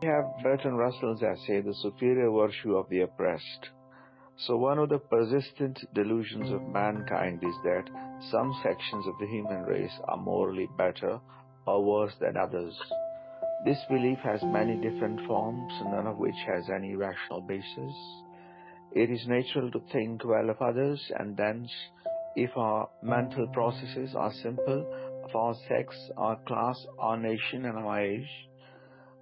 We have Bertrand Russell's essay, The Superior Virtue of the Oppressed. So one of the persistent delusions of mankind is that some sections of the human race are morally better or worse than others. This belief has many different forms, none of which has any rational basis. It is natural to think well of others, and thence, if our mental processes are simple, of our sex, our class, our nation, and our age.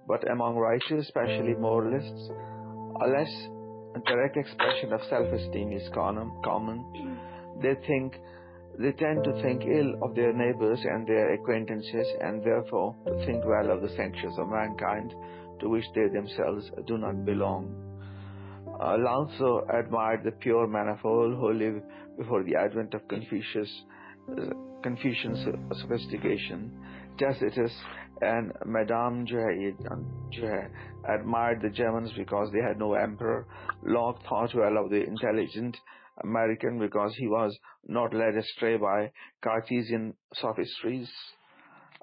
But among writers, especially moralists, a less direct expression of self-esteem is common. They tend to think ill of their neighbors and their acquaintances, and therefore to think well of the sections of mankind to which they themselves do not belong. Lao admired the pure man of all who lived before the advent of Confucian sophistication. Tacitus and Madame admired the Germans because they had no emperor. Locke thought well of the intelligent American because he was not led astray by Cartesian sophistries.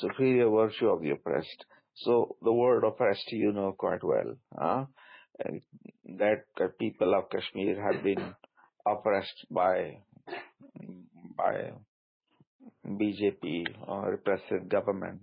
superior virtue of the oppressed. So the word oppressed you know quite well, that people of Kashmir have been oppressed by BJP or repressive government.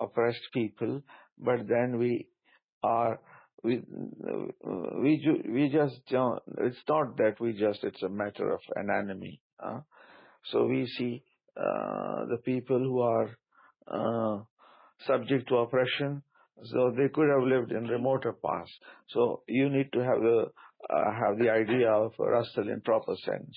oppressed people, but then we just don't, it's not that it's a matter of an enemy. So we see the people who are subject to oppression, so they could have lived in remoter past. So you need to have the idea of Russell in proper sense.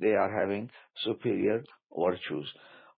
they are having superior virtues.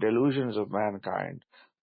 delusions of mankind.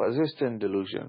persistent delusion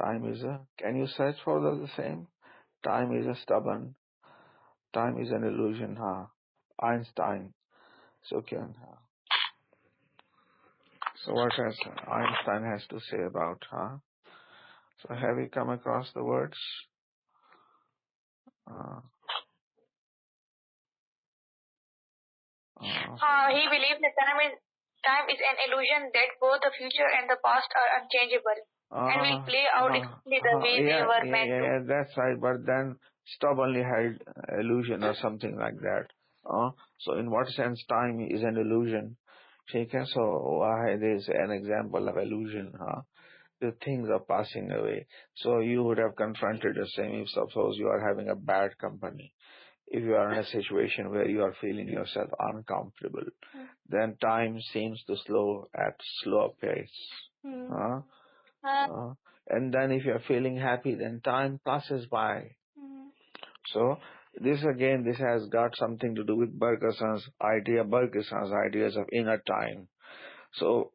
Time is a, can you search for the same? Time is a stubborn, time is an illusion, Einstein. So so what has Einstein has to say about, So have you come across the words? He believes that time is an illusion, that both the future and the past are unchangeable and will play out exactly the way they were meant to. Yeah, that's right. But then stubbornly held illusion or something like that. So in what sense time is an illusion? So there's an example of illusion. The things are passing away. So you would have confronted the same if suppose you are having a bad company. If you are in a situation where you are feeling yourself uncomfortable, then time seems to slow at slower pace. And then if you are feeling happy, then time passes by. So this has got something to do with Bergson's ideas of inner time. So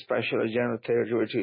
special general relativity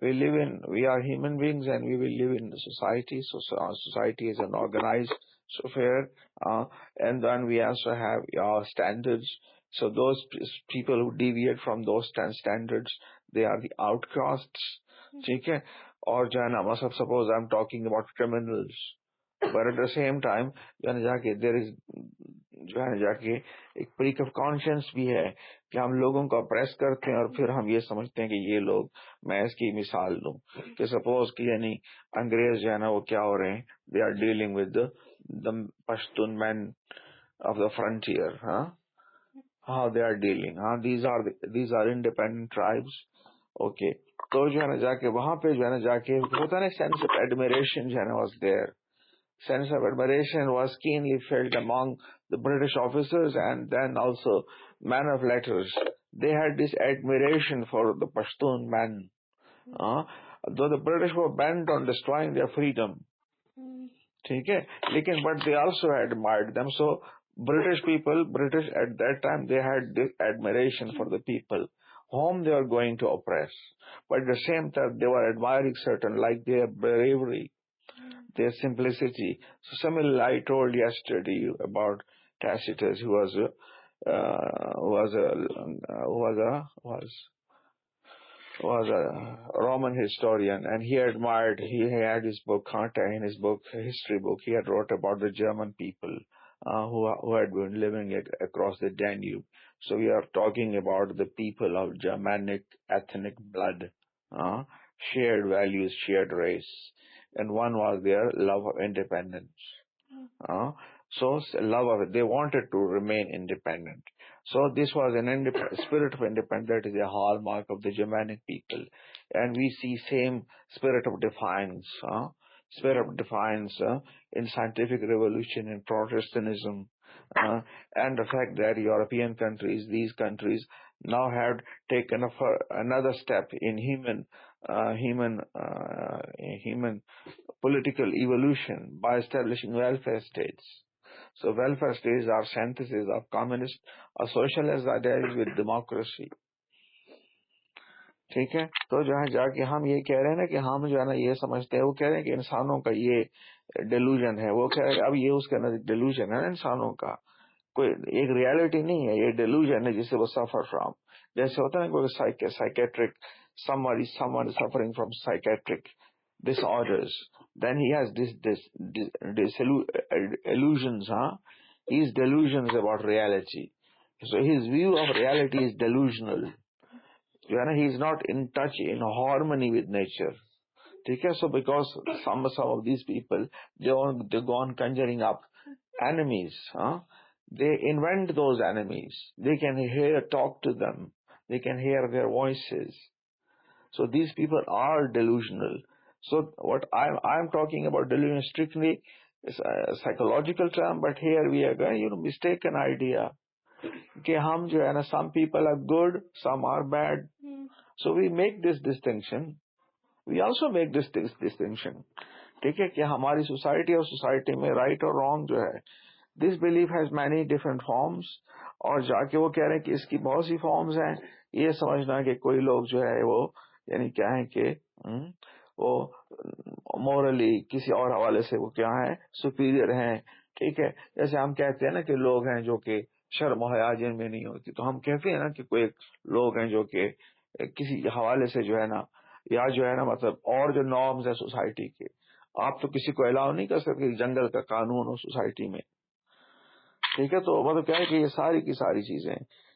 we are human beings and we will live in society. So our society is an organized affair, and then we also have our standards. So those people who deviate from those 10 standards, they are the outcasts. ٹھیک ہے. اور جو ہے نا مطلب suppose I'm talking about criminals, but at the same time جو ہے نا جا کے there is جو ہے نا جا کے ایک پریک آف کانشنس بھی ہے کہ ہم لوگوں کو اپریس کرتے ہیں اور پھر ہم یہ سمجھتے ہیں کہ یہ لوگ, میں اس کی مثال دوں کہ سپوز کہ یعنی انگریز جو ہے نا وہ کیا ہو رہے ہیں, they are dealing with the Pashtun men of the frontier, how they are dealing, these are independent tribes. Okay, تو جو ہے نا جا کے وہاں پہ جو ہے نا جا کے ہوتا نا sense of admiration جو ہے نا was there. Sense of admiration was keenly felt among the British officers and then also men of letters. They had this admiration for the Pashtun men. Though the British were bent on destroying their freedom. ٹھیک ہے, لیکن but they also admired them. So British at that time, they had this admiration for the people whom they were going to oppress. But at the same time, they were admiring certain, like their bravery, their simplicity. So similarly, I told yesterday about Tacitus, who was a Roman historian, and he had his book, in his book, history book, he had wrote about the German people who had been living across the Danube. So we are talking about the people of Germanic ethnic blood, shared values, shared race. And one was their love of independence. So they wanted to remain independent. So this was spirit of independence. That is a hallmark of the Germanic people. And we see same spirit of defiance, in scientific revolution, in Protestantism, and the fact that European countries, these countries now have taken another step in human political evolution by establishing welfare states. So welfare states are synthesis of communist or socialist ideas with democracy. ٹھیک ہے, تو جہاں جا کے ہم یہ کہہ رہے ہیں نا کہ ہم جو ہے نا یہ سمجھتے ہیں, وہ کہہ رہے ہیں کہ انسانوں کا یہ ڈیلوژن ہے, وہ کہہ رہے ہیں اب یہ اس کے اندر ڈیلوژن ہے نا انسانوں کا, کوئی ایک ریالٹی نہیں ہے, یہ ڈیلوژن ہے جسے وہ سفر فرام. جیسے ہوتا ہے نا کوئی psychiatric, someone is suffering from psychiatric disorders, then he has this illusions, his delusions about reality. So his view of reality is delusional. He is not in touch, in harmony with nature. Okay? So because some of these people, they go on conjuring up enemies. They invent those enemies. They can talk to them. They can hear their voices. So these people are delusional. So what I'm talking about delusion strictly is a psychological term, but here we are going, mistaken idea. Okay, some people are good, some are bad. So we make this distinction. We also make this distinction. ٹھیک ہے کہ ہماری society اور society میں right اور wrong جو ہے, this belief has many different forms, اور جا کے وہ کہہ رہے ہیں کہ اس کی بہت سی فارمز ہیں. یہ سمجھنا کہ کوئی لوگ جو ہے وہ یعنی کیا ہے کہ وہ مورلی کسی اور حوالے سے وہ کیا ہے سپیریئر ہیں. ٹھیک ہے, جیسے ہم کہتے ہیں نا کہ لوگ ہیں جو کہ شرم و حیا جن میں نہیں ہوتی, تو ہم کہتے ہیں نا کہ کوئی لوگ ہیں جو کہ کسی حوالے سے جو ہے نا, یا جو ہے نا مطلب اور جو نارمز ہے سوسائٹی کے, آپ تو کسی کو الاؤ نہیں کر سکتے جنگل کا قانون ہو سوسائٹی میں. ٹھیک ہے, تو مطلب کیا ہے کہ یہ ساری کی ساری چیزیں.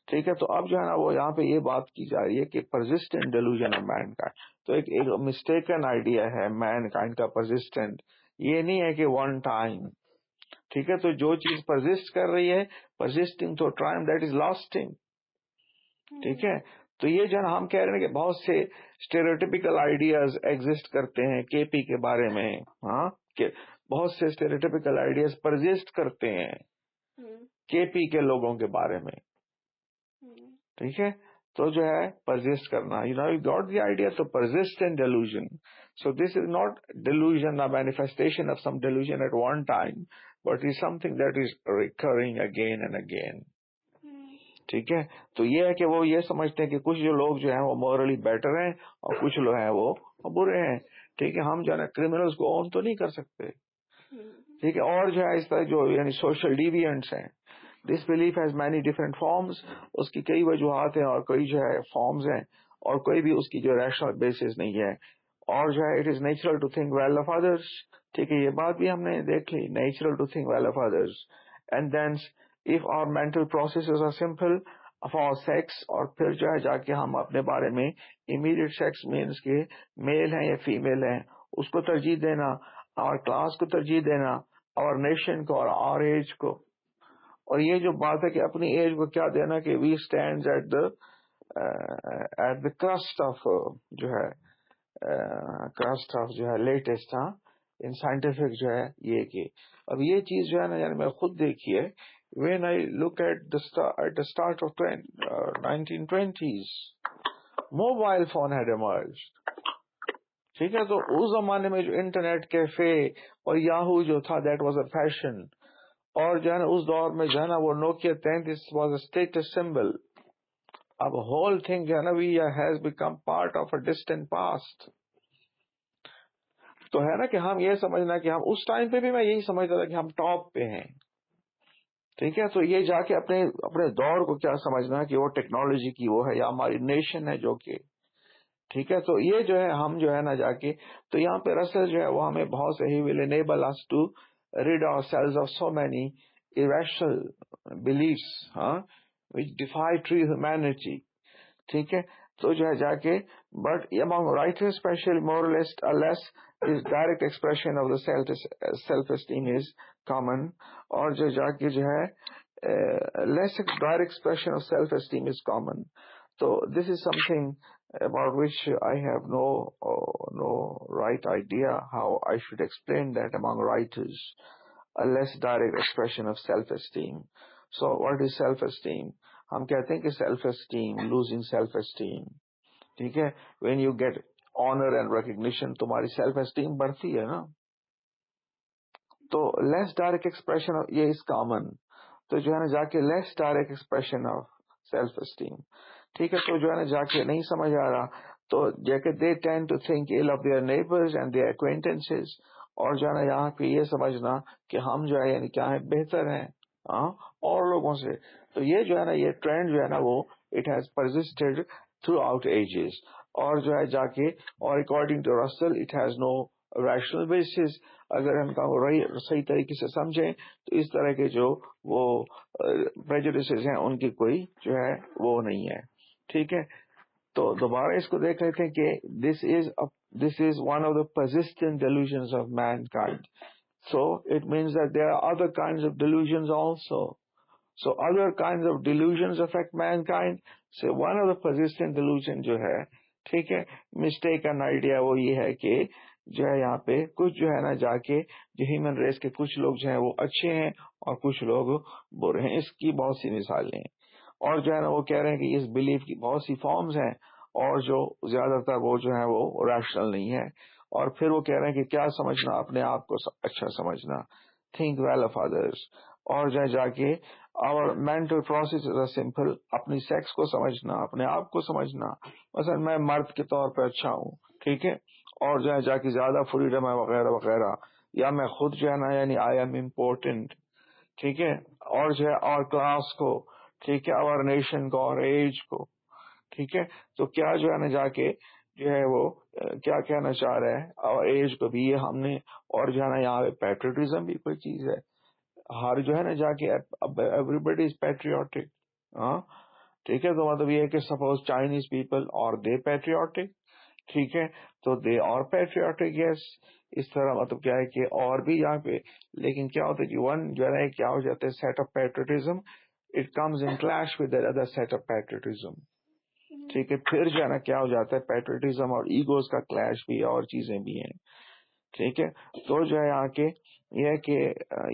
ٹھیک ہے, تو اب جو ہے نا وہ یہاں پہ یہ بات کی جا رہی ہے کہ پرزسٹنٹ ڈیلوژن آف مین کائنڈ, تو ایک مسٹیکن آئیڈیا ہے مین کائنڈ کا پرزسٹنٹ. یہ نہیں ہے کہ ون ٹائم. ٹھیک ہے, تو جو چیز پرزسٹ کر رہی ہے, پرزسٹنگ تو ٹائم دیٹ از لاسٹنگ. ٹھیک ہے, تو یہ جو ہم کہہ رہے ہیں کہ بہت سے اسٹیریوٹیپیکل آئیڈیاز ایگزسٹ کرتے ہیں کے پی کے بارے میں, کہ بہت سے اسٹیریوٹیپیکل آئیڈیاز پرزسٹ کرتے ہیں کے پی کے لوگوں کے بارے میں. ٹھیک ہے, تو جو ہے پرزسٹ کرنا, you got the idea, to persist in delusion. So this is not delusion a manifestation of some delusion at one time, but is something that is recurring again and again. ٹھیک ہے, تو یہ ہے کہ وہ یہ سمجھتے ہیں کہ کچھ جو لوگ جو ہیں وہ مورلی بیٹر ہیں اور کچھ لوگ ہیں وہ برے ہیں. ٹھیک ہے, ہم جو ہے نا کرمنلز کو اون تو نہیں کر سکتے. ٹھیک ہے, اور جو ہے اس طرح جو یعنی سوشل ڈیوینٹس ہیں, this belief has many different forms. اس کی کئی وجوہات ہیں اور کئی جو ہے فارمز ہیں, اور کوئی بھی اس کی جو ریشنل بیسس نہیں ہے. اور جو ہے it is natural to think well of others. ٹھیک ہے, یہ بات بھی ہم نے دیکھ لی, natural to think well of others. And then if our mental processes are simple of our sex, اور پھر جو ہے جا کے ہم اپنے بارے میں امیڈیٹ سیکس مینس کے میل ہیں یا فیمیل ہیں اس کو ترجیح دینا, اور کلاس کو ترجیح دینا, اور نیشن کو, اور ایج کو. اور یہ جو بات ہے کہ اپنی ایج کو کیا دینا کہ we stand at the crest of جو ہے کرسٹ آف جو ہے لیٹسٹ ان سائنٹیفک جو ہے یہ کہ اب یہ چیز جو ہے نا یعنی میں خود دیکھی ہے. When I look at the start of 1920s mobile phone had emerged. ٹھیک ہے, تو اس زمانے میں جو انٹرنیٹ کیفے اور یاہو جو تھا دیٹ واز اے فیشن, اور جو ہے نا اس دور میں جو ہے نا وہ Nokia 33 was a status symbol. اب ہول تھنگ جو ہے نا we has become part of a distant past. تو ہے نا کہ ہم یہ سمجھنا کہ ہم اس ٹائم پہ بھی میں یہی سمجھتا تھا کہ ہم ٹاپ پہ ہیں. ٹھیک ہے, تو یہ جا کے اپنے دور کو کیا سمجھنا کہ وہ ٹیکنالوجی کی وہ ہے یا ہماری نیشن ہے جو کہ ٹھیک ہے. تو یہ جو ہے ہم جو ہے نا جا کے تو یہاں پہ رسل جو ہے وہ ہمیں بہت سے ہی will enable us to rid ourselves of so many irrational beliefs which defy true humanity. ٹھیک ہے, تو جو ہے جا کے but among writers especially moralists unless this direct expression of the self-esteem is common, اور جو جا کے جو ہے less direct expression of self-esteem is common. So this is something about which I have no right idea how I should explain that among writers. A less direct expression of self-esteem. So what is self-esteem? ہم کہتے ہیں کہ self-esteem, losing self-esteem. ٹھیک ہے, when you get honor and recognition تمہاری self-esteem بڑھتی ہے نا. تو less direct expression of یہ is common. تو جو ہے نا جا کے less direct expression of self-esteem. ٹھیک ہے, تو جو ہے نا جا کے نہیں سمجھ آ رہا تو جا کے they tend to think ill of their neighbors and their acquaintances. اور جو ہے نا یہاں پہ یہ سمجھنا کہ ہم جو ہے یعنی کیا ہے بہتر ہیں اور لوگوں سے. تو یہ جو ہے نا یہ ٹرینڈ جو ہے نا وہ it has persisted throughout ages. اور جو ہے جا کے اور according to Russell it has no rational basis. اگر ہم کا صحیح طریقے سے سمجھیں تو اس طرح کے جو وہ پریجوڈسز ہیں ان کی کوئی جو ہے وہ نہیں ہے. ٹھیک ہے, تو دوبارہ اس کو دیکھ رہے تھے کہ this is one of the persistent delusions of mankind. So it means that there are other kinds of delusions also. So other kinds of delusions affect mankind. So one of the persistent delusion جو ہے ٹھیک ہے mistaken idea وہ یہ ہے کہ جو ہے یہاں پہ کچھ جو ہے نا جا کے جو ہیومن ریس کے کچھ لوگ جو ہیں وہ اچھے ہیں اور کچھ لوگ برے ہیں. اس کی بہت سی مثالیں ہیں. اور جو ہے نا وہ کہہ رہے ہیں کہ اس بلیف کی بہت سی فارمز ہیں اور جو زیادہ تر وہ جو ہے وہ ریشنل نہیں ہے. اور پھر وہ کہہ رہے ہیں کہ کیا سمجھنا, اپنے آپ کو اچھا سمجھنا, تھنک ویل آف ادرس. اور جو ہے جا کے اور مینٹل پروسیس سمپل, اپنی سیکس کو سمجھنا, اپنے آپ کو سمجھنا, مثلا میں مرد کے طور پہ اچھا ہوں ٹھیک ہے, اور جو ہے جا کے زیادہ فریڈم ہے وغیرہ وغیرہ, یا میں خود جو ہے نا یعنی آئی ایم امپورٹنٹ ٹھیک ہے, اور جو ہے اور کلاس کو ٹھیک ہے, اور نیشن کو, اور ایج کو ٹھیک ہے. تو کیا جو ہے نا جا کے جو ہے وہ کیا کہنا چاہ رہے ہیں, اور ایج کو بھی یہ ہم نے, اور جو ہے نا یہاں پہ پیٹریوٹزم بھی کوئی چیز ہے. ہر جو ہے نا جا کے ایوری بڈی از پیٹریوٹک ٹھیک ہے. تو مطلب یہ ہے کہ سپوز چائنیز پیپل اور دے پیٹریوٹک ٹھیک ہے, تو دے اور پیٹریوٹک یس. اس طرح مطلب کیا ہے کہ اور بھی یہاں پہ, لیکن کیا ہوتا ہے کہ ون جو ہے کیا ہو جاتا ہے set of patriotism it comes in clash with other set of patriotism ٹھیک ہے. پھر جو ہے نا کیا ہو جاتا ہے پیٹریوٹزم اور ایگوز کا کلیش بھی اور چیزیں بھی ہیں ٹھیک ہے. تو جو ہے یہاں کے یہ کہ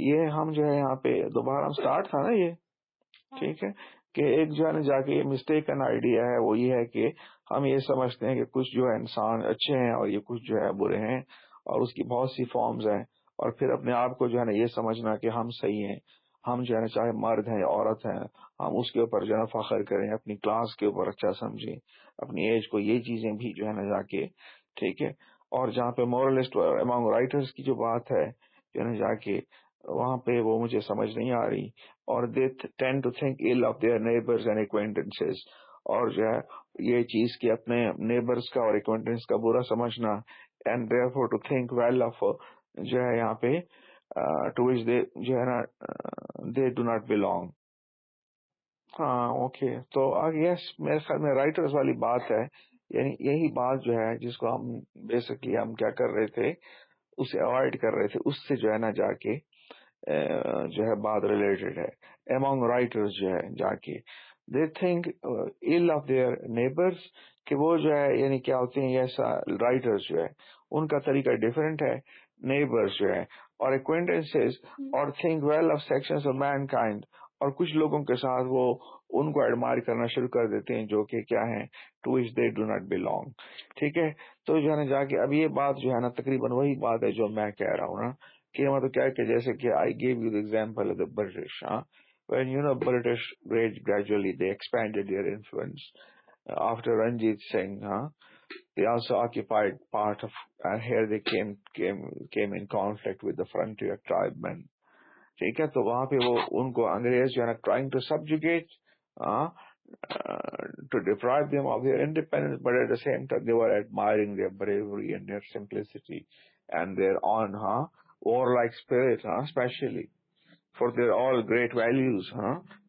یہ ہم جو ہے یہاں پہ دوبارہ ہم سٹارٹ تھا نا یہ ٹھیک ہے کہ ایک جو ہے نا جا کے یہ مسٹیکن آئیڈیا ہے وہ یہ ہے کہ ہم یہ سمجھتے ہیں کہ کچھ جو ہے انسان اچھے ہیں اور یہ کچھ جو ہے برے ہیں, اور اس کی بہت سی فارمز ہیں. اور پھر اپنے آپ کو جو ہے نا یہ سمجھنا کہ ہم صحیح ہیں, ہم جو ہے نا چاہے مرد ہیں یا عورت ہیں ہم اس کے اوپر جو ہے نا فخر کریں, اپنی کلاس کے اوپر اچھا سمجھیں, اپنی ایج کو, یہ چیزیں بھی جو ہے نا جا کے ٹھیک ہے. اور جہاں پہ مورلسٹ امانگ رائٹرز کی جو بات ہے جو ہے نا جا کے وہاں پہ وہ مجھے سمجھ نہیں آ رہی. اور they tend to think ill of their neighbors and acquaintances. اور جو ہے یہ چیز کہ اپنے نیبرز کا اور ایکوینٹنس کا برا سمجھنا, and therefore to think well of جو ہے یہاں پہ to which they جو ہے نا they do not belong. ہاں اوکے. تو یس میرے خیال میں رائٹرز والی بات ہے, یعنی یہی بات جو ہے جس کو ہم بیسکلی ہم کیا کر رہے تھے, اسے اوائڈ کر رہے تھے, اس سے جو ہے نا جا کے جو ہے بات ریلیٹڈ ہے among writers جو ہے جا کے they think ill of their neighbors, کہ وہ جو ہے یعنی کیا ہوتے ہیں ایسا رائٹرز جو ہے ان کا طریقہ ڈیفرنٹ ہے نیبرز جو ہے, اور acquaintances اور think well of sections of mankind, اور کچھ لوگوں کے ساتھ وہ ان کو ایڈمائر کرنا شروع کر دیتے ہیں جو کہ کیا ہیں to which they do not belong. ٹھیک ہے, تو جو ہے نا جا کے اب یہ بات جو ہے نا تقریباً وہی بات ہے جو میں کہہ رہا ہوں نا, کہ مطلب کیا کہ جیسے کہ I gave you the example of the British, when British gradually they expanded their influence after Ranjit Singh, they also occupied part of, and here they came in conflict with the frontier tribesmen. ٹھیک ہے, تو وہاں پہ وہ ان کو انگریز جو ہے نا trying to subjugate to deprive them of their independence, but at the same time they were admiring their bravery and their simplicity and their own warlike spirit, especially for their all great values.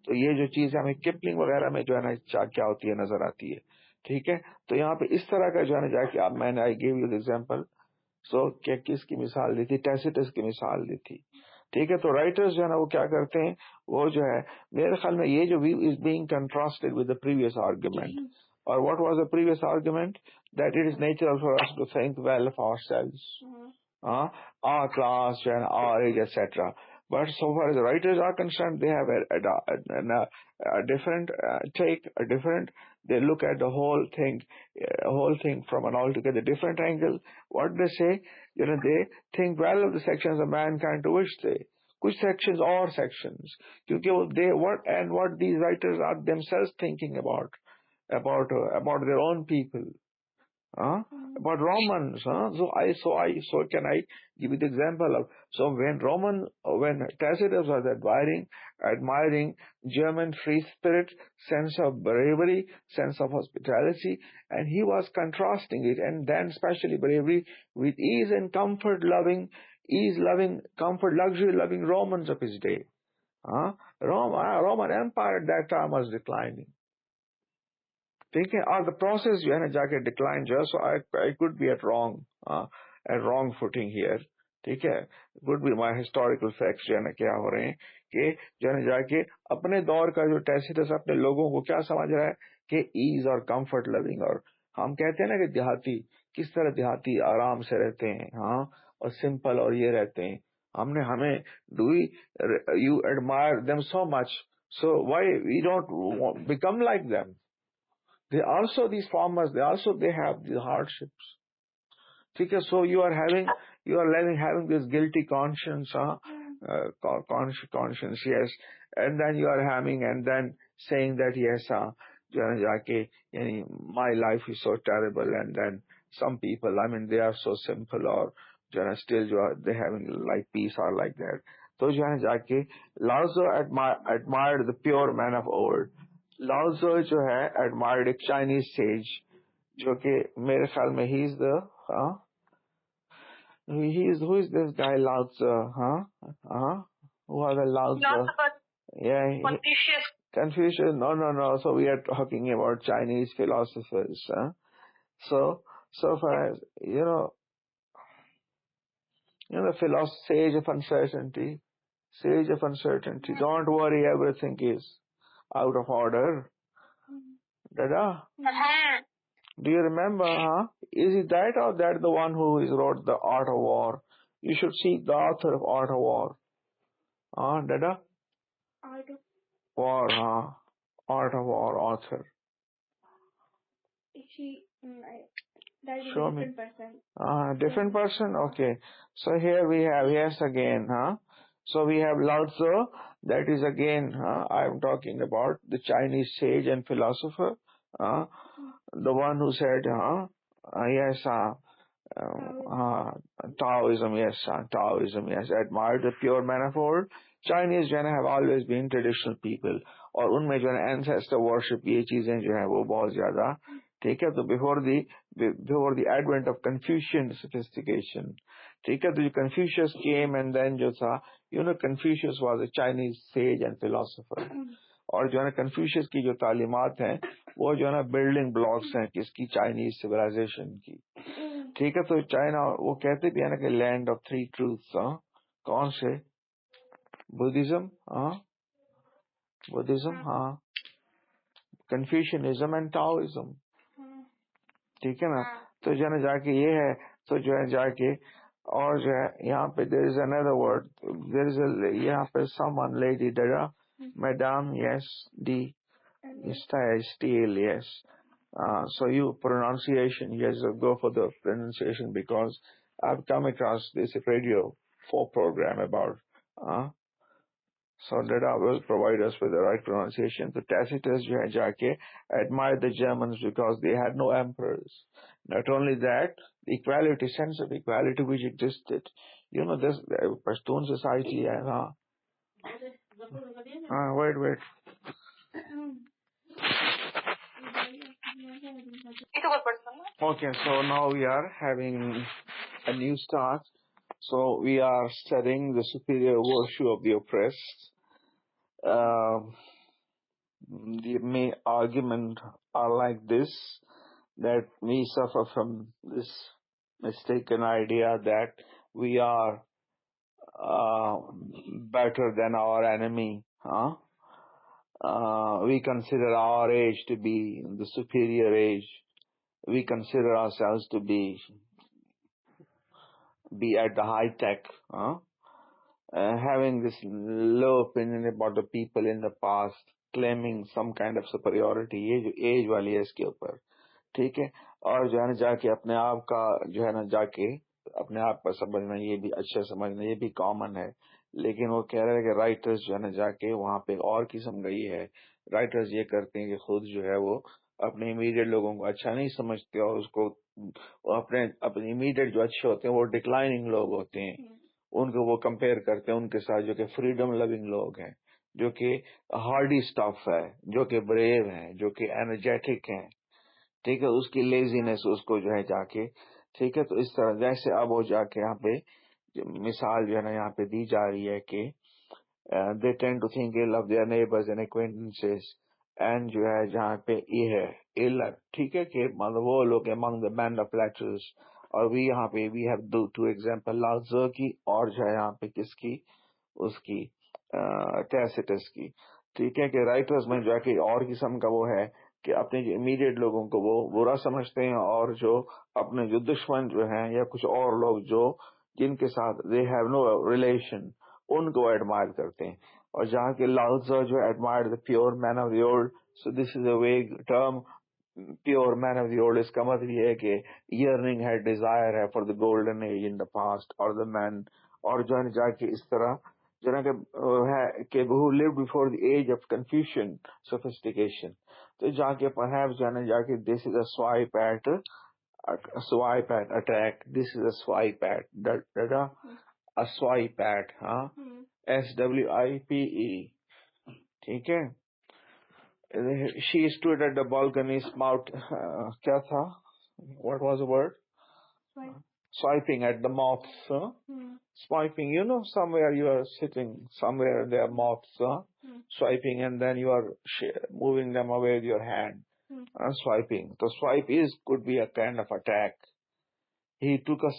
تو یہ جو چیز ہمیں coupling وغیرہ میں جو ہے نا کیا ہوتی ہے نظر آتی ہے. ٹھیک ہے, تو یہاں پہ اس طرح کا جو ہے نا جا کے اب میں نے I gave you the example, سو کیا کس کی مثال دی تھی, ٹیسیٹس کی مثال دی تھی. ٹھیک ہے, تو رائٹرز جو ہے نا وہ کیا کرتے ہیں, وہ جو ہے میرے خیال میں یہ جو view is being contrasted with the previous argument. اور what was the previous argument, that it is natural for us to think well of ourselves, our class and our age, etc. But so far as the writers are concerned, they have a different take, a different. They look at the whole thing from an altogether different angle. What they say, they think well of the sections of mankind to which they, kuch sections or sections, because what these writers are themselves thinking about their own people. About Romans, so can I give you the example of, so when Tacitus was admiring German free spirit, sense of bravery, sense of hospitality, and he was contrasting it, and then especially bravery with ease and comfort loving, comfort, luxury loving Romans of his day. Roman Empire at that time was declining. ٹھیک ہے, اور the process جو ہے نا جا کے decline جو ہے, so I could be at wrong footing here. ٹھیک ہے, could be my historical facts جو ہے نا کیا ہو رہے ہیں کہ جو ہے نا جا کے اپنے دور کا جو ٹیسیٹس اپنے لوگوں کو کیا سمجھ رہا ہے کہ ایز اور کمفرٹ لونگ, اور ہم کہتے ہیں نا کہ دیہاتی کس طرح دیہاتی آرام سے رہتے ہیں, اور سمپل اور یہ رہتے ہیں. ہمیں do you admire them so much, so why we don't become like them? They also, these farmers, they have these hardships. Okay, so you are having this guilty conscience, conscience, yes, and then you are having, and then saying that yes, my life is so terrible, and then some people, I mean, they are so simple, or still they having like peace or like that. So Lao Tzu admired the pure man of old. Lao Tzu جو ہے admired a Chinese sage, جو کہ میرے خیال میں who is this guy Lao Tzu? Who are the Lao Tzu? Yeah, Confucius. No. So we are talking about Chinese philosophers. So far as the sage of uncertainty. Don't worry, everything is out of order. Dada? Do you remember, Is it that or that the one who wrote The Art of War? You should see the author of Art of War. Dada? Art of War, Art of War author. That is a different person. Different person? Okay. So here we have, yes, again, So we have Lao Tzu, that is again, I am talking about the Chinese sage and philosopher, the one who said, yes, Taoism, yes, Taoism, yes, admired the pure manifold. Chinese جو ہے have always been traditional people, اور ان میں جو ہے ancestor worship یہ چیزیں جو ہیں وہ بہت زیادہ ٹھیک ہے. تو before the advent of Confucian sophistication, ٹھیک ہے, تو جو Confucius came and then جو تھا, Confucius was a Chinese sage and philosopher. اور جو ہے نا کنفیوشس کی جو تعلیمات ہیں وہ جو ہے نا بلڈنگ بلاکس ہیں کس کی, چائنیز سویلائزیشن کی. ٹھیک ہے, تو چائنا وہ کہتے بھی ہے نا کہ لینڈ آف تھری ٹروتھس. کون سے؟ Buddhism, Buddhism, Confucianism and Taoism. ٹھیک ہے نا, تو جو ہے نا جا کے یہ ہے, تو جو ہے جا کے اور جو ہے یہاں پہ دیر از اندر ورڈ, دیر از یہاں پہ سم ون لیڈی ڈگا madam, yes the still, yes. So you pronunciation, yes, go for the pronunciation because I've come across this radio 4 program about so Dada will provide us with the right pronunciation. The Tacitus jo hai jaake admired the Germans because they had no emperors. Not only that, the equality, sense of equality which existed. This Pashtun society hai. Wait. Okay, so now we are having a new start. So we are studying the superior virtue of the oppressed. The main argument are like this, that we suffer from this mistaken idea that we are better than our enemy. We consider our age to be the superior age. We consider ourselves to be at the high tech, having this low opinion about the people in the past, claiming some kind of superiority. یہ جو age والی ہے اس کے اوپر, ٹھیک ہے, اور جو ہے نا جا کے اپنے آپ کا جو ہے نا جا کے اپنے آپ پر سمجھنا, یہ بھی اچھا سمجھنا, یہ بھی کامن ہے. لیکن وہ کہہ رہے ہیں کہ رائٹرز جو ہے نا جا کے وہاں پہ اور قسم کا یہ ہے, رائٹرز یہ کرتے ہیں کہ خود جو ہے وہ اپنے امیڈیٹ لوگوں کو اچھا نہیں سمجھتے, اور اس کو اپنے امیڈیٹ جو اچھے ہوتے ہیں وہ ڈکلائننگ لوگ ہوتے ہیں, ان کو وہ کمپیئر کرتے ہیں ان کے ساتھ جو کہ فریڈم لونگ لوگ ہیں, جو کہ ہارڈی سٹاف ہے, جو کہ بریو ہیں, جو کہ انرجیٹک ہیں. ٹھیک ہے, اس کی لیزینس اس کو جو ہے جا کے, ٹھیک ہے. تو اس طرح جیسے اب وہ جا کے یہاں پہ مثال جو ہے نا یہاں پہ دی جا رہی ہے کہ they tend to think ill of their neighbors and acquaintances, and جو ہے جہاں پہ یہ ہے ill, ٹھیک ہے, کہ مطلب وہ لوگ among the band of letters. اور we یہاں پہ we have two example, لاؤزو کی اور جو ہے یہاں پہ کس کی, اس کی ٹیسیٹس کی. ٹھیک ہے, کہ رائٹرز میں جو ہے کہ اور قسم کا وہ ہے کہ اپنے جو امیڈیٹ لوگوں کو وہ برا سمجھتے ہیں, اور جو اپنے جو دشمن جو ہیں یا کچھ اور لوگ جو جن کے ساتھ they have no relation, ان کو ایڈمائر کرتے ہیں. اور جہاں کے لاؤزو جو admirer the pure man of the old, so this is a vague term. Pure man of the old اس کا مطلب یہ ہے کہ yearning ہے, desire ہے for the golden age in the past, or the man, اور جو ہے جا کے اس طرح جو ہے کہ who lived before the age of Confucian sophistication. تو جا کے perhaps جو ہے جا کے this is a swipe at attack, this is a swipe at a swipe at SWIPE. ٹھیک ہے. She stood at the balcony, spout کیا تھا, what was the word? Swiping at the moths. Swiping, somewhere you are sitting, somewhere there are moths, swiping, and then you are moving them away with your hand. Swiping. So swipe could be a kind of attack. He took a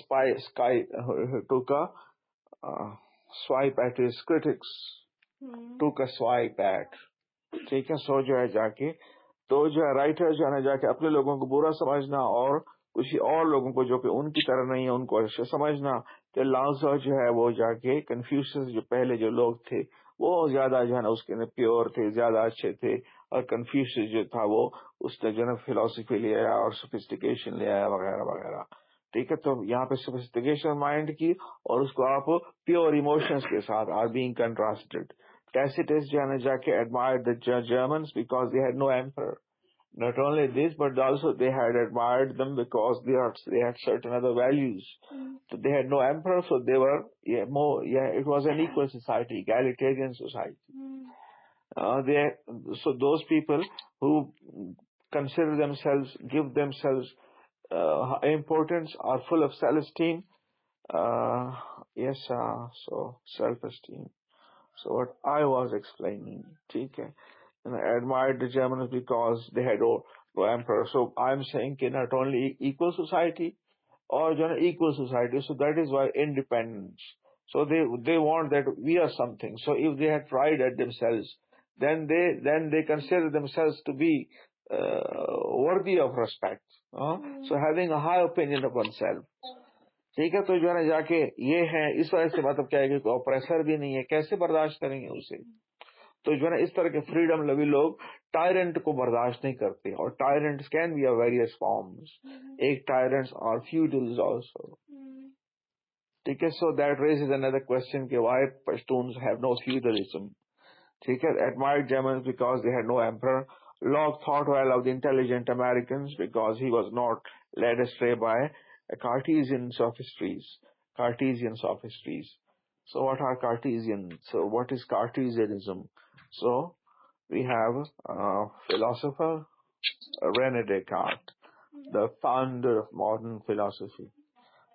swipe at his critics. Took a swipe at. ٹھیک ہے. سو جو ہے جا کے تو جو ہے writer جو ہے نا جا کے اپنے لوگوں کو برا سمجھنا, اور کسی اور لوگوں کو جو کہ ان کی طرح نہیں ہے ان کو اچھا سمجھنا. کہ لاؤزو جو ہے وہ جا کے کنفیوشس جو پہلے جو لوگ تھے وہ زیادہ جو ہے نا اس کے پیور تھے, زیادہ اچھے تھے, اور کنفیوشس جو تھا وہ اس نے جو ہے نا فلاسفی لے آیا اور سوفسٹیکیشن لے آیا وغیرہ وغیرہ. ٹھیک ہے. تو یہاں پہ سوفسٹیکیشن مائنڈ کی, اور اس کو آپ پیور ایموشنس کے ساتھ آر بینگ کنٹراسٹڈ. Tacitus جو ہے نا جا کے admired the Germans because they had no emperor. Not only this, but also they had admired them because they had certain other values. So they had no emperor, so they were it was an equal society, egalitarian society. So those people who consider themselves, give themselves importance, are full of self-esteem. So self-esteem. So what I was explaining, okay, and I admired the Germans because they had no emperor. So I'm saying not only equal society or equal society. So that is why independence. So they want that we are something. So if they had pride at themselves, then they consider themselves to be worthy of respect. So having a high opinion of oneself. ٹھیک ہے. تو جو ہے نا جا کے یہ ہے اس وجہ سے مطلب کیا ہے کہ اپریسر بھی نہیں ہے, کیسے برداشت کریں گے اسے. تو جو ہے نا اس طرح کے فریڈم لوی لوگ ٹائرنٹ کو برداشت نہیں کرتے, اور tyrants can be various forms, ایک ٹائرنٹس اور فیوڈلز آلسو. ٹھیک ہے. So that raises another question کہ why Pashtuns have no feudalism. ٹھیک ہے. Admired Germans because they had no emperor. Locke thought well of the intelligent Americans because he was not led astray by Cartesian sophistries. Cartesian sophistries. So what are Cartesian? So what is Cartesianism? So we have philosopher René Descartes, the founder of modern philosophy.